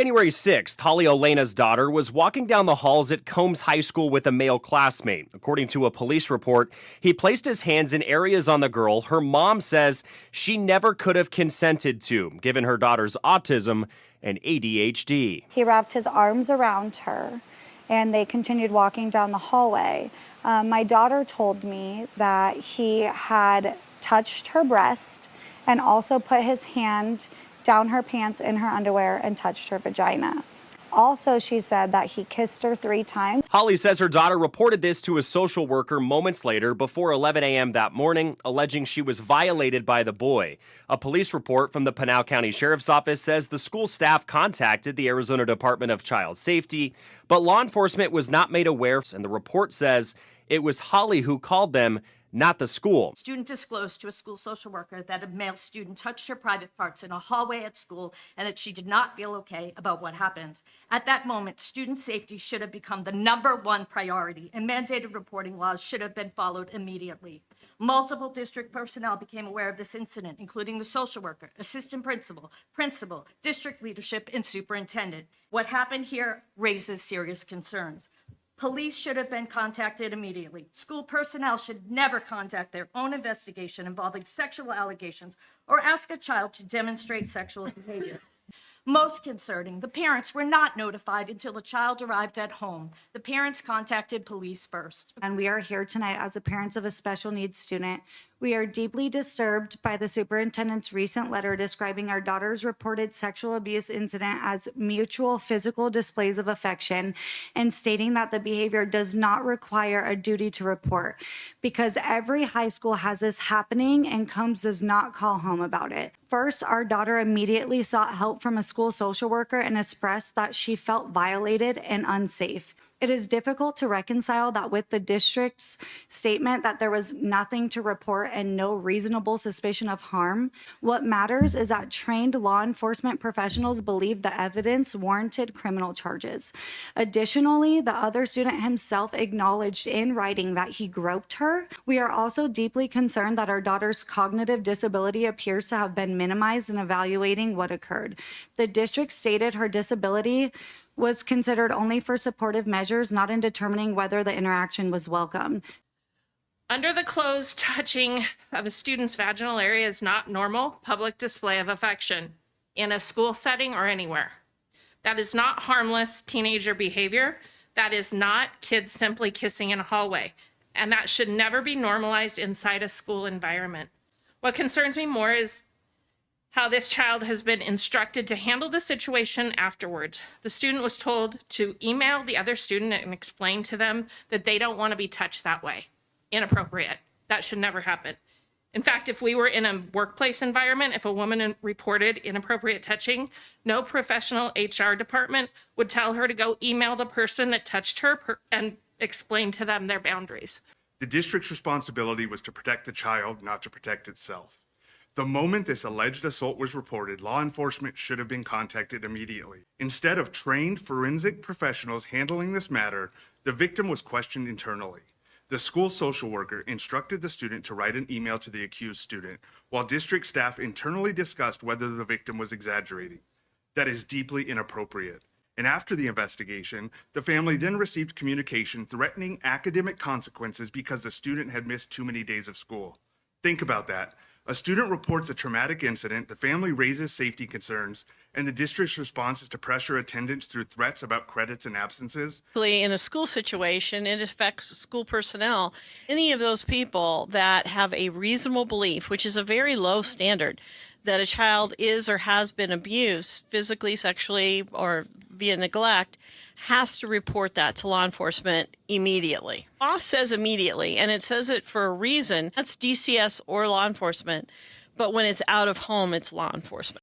January 6th, Holly Olena's daughter was walking down the halls at Combs High School with a male classmate. According to a police report, he placed his hands in areas on the girl her mom says she never could have consented to, given her daughter's autism and ADHD. He wrapped his arms around her, and they continued walking down the hallway. My daughter told me that he had touched her breast and also put his hand down her pants in her underwear and touched her vagina. Also, she said that he kissed her 3 times. Holly says her daughter reported this to a social worker moments later before 11 a.m. that morning, alleging she was violated by the boy. A police report from the Pinal County Sheriff's Office says the school staff contacted the Arizona Department of Child Safety, but law enforcement was not made aware, and the report says it was Holly who called them, not the school. Student disclosed to a school social worker that a male student touched her private parts in a hallway at school and that she did not feel okay about what happened. At that moment, student safety should have become the #1 priority, and mandated reporting laws should have been followed immediately. Multiple district personnel became aware of this incident, including the social worker, assistant principal, district leadership, and superintendent. What happened here raises serious concerns. Police should have been contacted immediately. School personnel should never contact their own investigation involving sexual allegations or ask a child to demonstrate sexual behavior. Most concerning, the parents were not notified until the child arrived at home. The parents contacted police first. And we are here tonight as the parents of a special needs student. We are deeply disturbed by the superintendent's recent letter describing our daughter's reported sexual abuse incident as mutual physical displays of affection and stating that the behavior does not require a duty to report, because every high school has this happening and Combs does not call home about it. First, our daughter immediately sought help from a school social worker and expressed that she felt violated and unsafe. It is difficult to reconcile that with the district's statement that there was nothing to report and no reasonable suspicion of harm. What matters is that trained law enforcement professionals believed the evidence warranted criminal charges. Additionally, the other student himself acknowledged in writing that he groped her. We are also deeply concerned that our daughter's cognitive disability appears to have been minimized in evaluating what occurred. The district stated her disability was considered only for supportive measures, not in determining whether the interaction was welcome. Under the closed touching of a student's vaginal area is not normal public display of affection in a school setting or anywhere. That is not harmless teenager behavior. That is not kids simply kissing in a hallway. And that should never be normalized inside a school environment. What concerns me more is how this child has been instructed to handle the situation afterwards. The student was told to email the other student and explain to them that they don't want to be touched that way. Inappropriate. That should never happen. In fact, if we were in a workplace environment, if a woman reported inappropriate touching, no professional HR department would tell her to go email the person that touched her and explain to them their boundaries. The district's responsibility was to protect the child, not to protect itself. The moment this alleged assault was reported, law enforcement should have been contacted immediately. Instead of trained forensic professionals handling this matter, the victim was questioned internally. The school social worker instructed the student to write an email to the accused student, while district staff internally discussed whether the victim was exaggerating. That is deeply inappropriate. And after the investigation, the family then received communication threatening academic consequences because the student had missed too many days of school. Think about that. A student reports a traumatic incident, the family raises safety concerns, and the district's response is to pressure attendance through threats about credits and absences. In a school situation, it affects school personnel. Any of those people that have a reasonable belief, which is a very low standard, that a child is or has been abused physically, sexually, or via neglect, has to report that to law enforcement immediately. Law says immediately, and it says it for a reason. That's DCS or law enforcement. But when it's out of home, it's law enforcement.